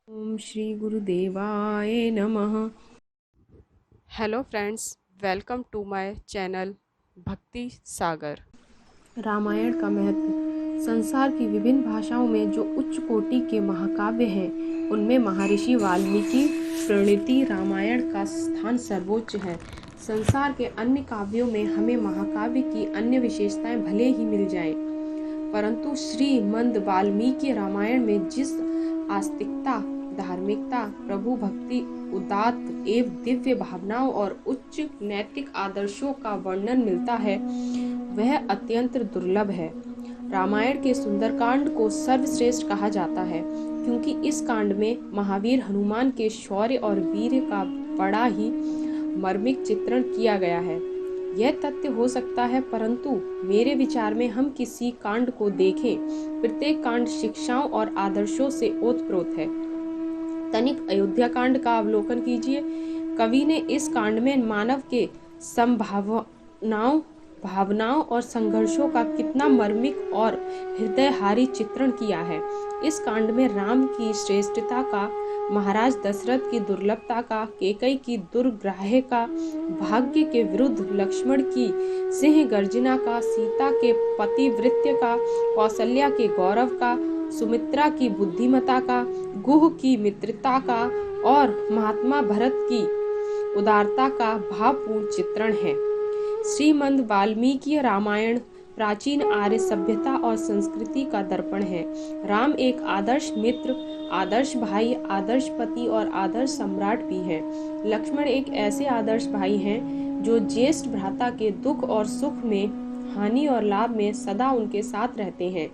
ओम श्री गुरुदेवाय नमः। Hello friends, welcome to my channel Bhakti Sagar. Ramayan का महत्व। संसार की विभिन्न भाषाओं में जो उच्च कोटि के महाकाव्य हैं, उनमें महर्षि वाल्मीकि प्रणीत रामायण का स्थान सर्वोच्च है। संसार के अन्य काव्यों में हमें महाकाव्य की अन्य विशेषताएं भले ही मिल जाएं, परंतु श्रीमद् वाल्मीकि रामायण में जिस आस्तिकता, धार्मिकता, प्रभु भक्ति, उदात्त एवं दिव्य भावनाओं और उच्च नैतिक आदर्शों का वर्णन मिलता है, वह अत्यंत दुर्लभ है। रामायण के सुंदरकांड को सर्वश्रेष्ठ कहा जाता है, क्योंकि इस कांड में महावीर हनुमान के शौर्य और वीर्य का बड़ा ही मर्मिक चित्रण किया गया है। यह तथ्य हो सकता है, परंतु मेरे विचार में हम किसी कांड को देखें, प्रत्येक कांड शिक्षाओं और आदर्शों से ओतप्रोत है। तनिक अयोध्या कांड का अवलोकन कीजिए। कवि ने इस कांड में मानव के संभावनाओं, भावनाओं और संघर्षों का कितना मर्मिक और हृदयहारी चित्रण किया है। इस कांड में राम की श्रेष्ठता का, महाराज दशरथ की दुर्लभता का, कैकेयी की दुर्ग्राह्य का, भाग्य के विरुद्ध लक्ष्मण की सिंह गर्जना का, सीता के पतिव्रत्य का, कौशल्या के गौरव का, सुमित्रा की बुद्धिमता का, गुह की मित्रता का और महात्मा भरत की उदारता का भावपूर्ण चित्रण है। श्रीमद् वाल्मीकि रामायण प्राचीन आर्य सभ्यता और संस्कृति का दर्पण है। राम एक आदर्श मित्र, आदर्श भाई, आदर्श पति और आदर्श सम्राट भी है। लक्ष्मण एक ऐसे आदर्श भाई हैं जो ज्येष्ठ भ्राता के दुख और सुख में, हानि और लाभ में सदा उनके साथ रहते हैं,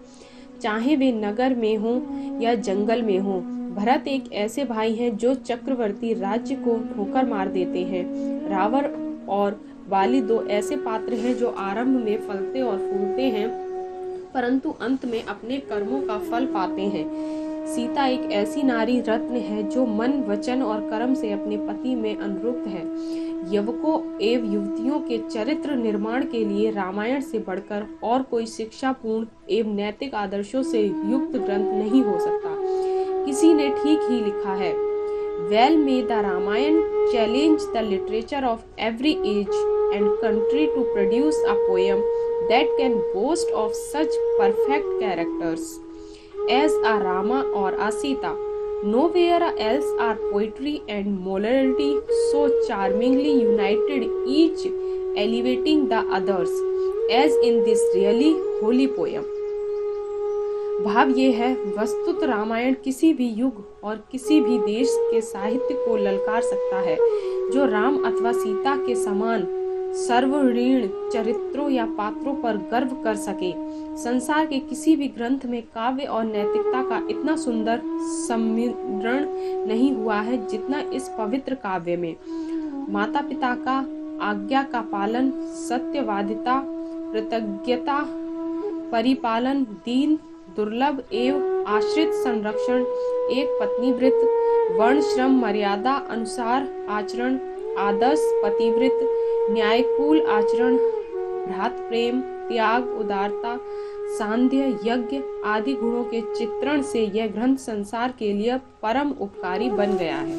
चाहे वे नगर में हों या जंगल में हों। भरत एक ऐसे भाई हैं जो चक्रवर्ती राज्य को ठोकर मार देते हैं। रावण और वाली दो ऐसे पात्र हैं जो आरंभ में फलते और फूलते हैं, परंतु अंत में अपने कर्मों का फल पाते हैं। सीता एक ऐसी नारी रत्न है जो मन, वचन और कर्म से अपने पति में अनुरक्त है। युवकों एवं युवतियों के चरित्र निर्माण के लिए रामायण से बढ़कर और कोई शिक्षापूर्ण एवं नैतिक आदर्शों से युक्त ग्रंथ नहीं हो सकता। किसी ने ठीक ही लिखा है, Well may the Ramayana challenge the literature of every age and country to produce a poem that can boast of such perfect characters as a Rama or a Sita. Nowhere else are poetry and morality so charmingly united, each elevating the others, as in this really holy poem. भाव ये है, वस्तुत रामायण किसी भी युग और किसी भी देश के साहित्य को ललकार सकता है। जो राम अथवा सीता के समान सर्वऋण चरित्रों या पात्रों पर गर्व कर सके। संसार के किसी भी ग्रंथ में काव्य और नैतिकता का इतना सुंदर सम्मिश्रण नहीं हुआ है जितना इस पवित्र काव्य में। माता पिता का आज्ञा का पालन, सत्यवादिता, कृतज्ञता, परिपालन, दीन दुर्लभ एवं आश्रित संरक्षण, एक पत्नीव्रत, वर्ण श्रम मर्यादा अनुसार आचरण, आदर्श पतिव्रत, न्यायकूल आचरण, भ्रात प्रेम, त्याग, उदारता, सांध्य, यज्ञ आदि गुणों के चित्रण से यह ग्रंथ संसार के लिए परम उपकारी बन गया है।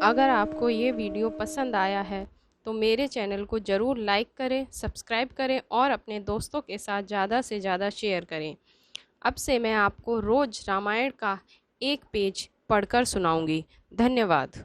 अगर आपको ये वीडियो पसंद आया है तो मेरे चैनल को ज़रूर लाइक करें, सब्सक्राइब करें और अपने दोस्तों के साथ ज़्यादा से ज़्यादा शेयर करें। अब से मैं आपको रोज़ रामायण का एक पेज पढ़कर सुनाऊंगी। धन्यवाद।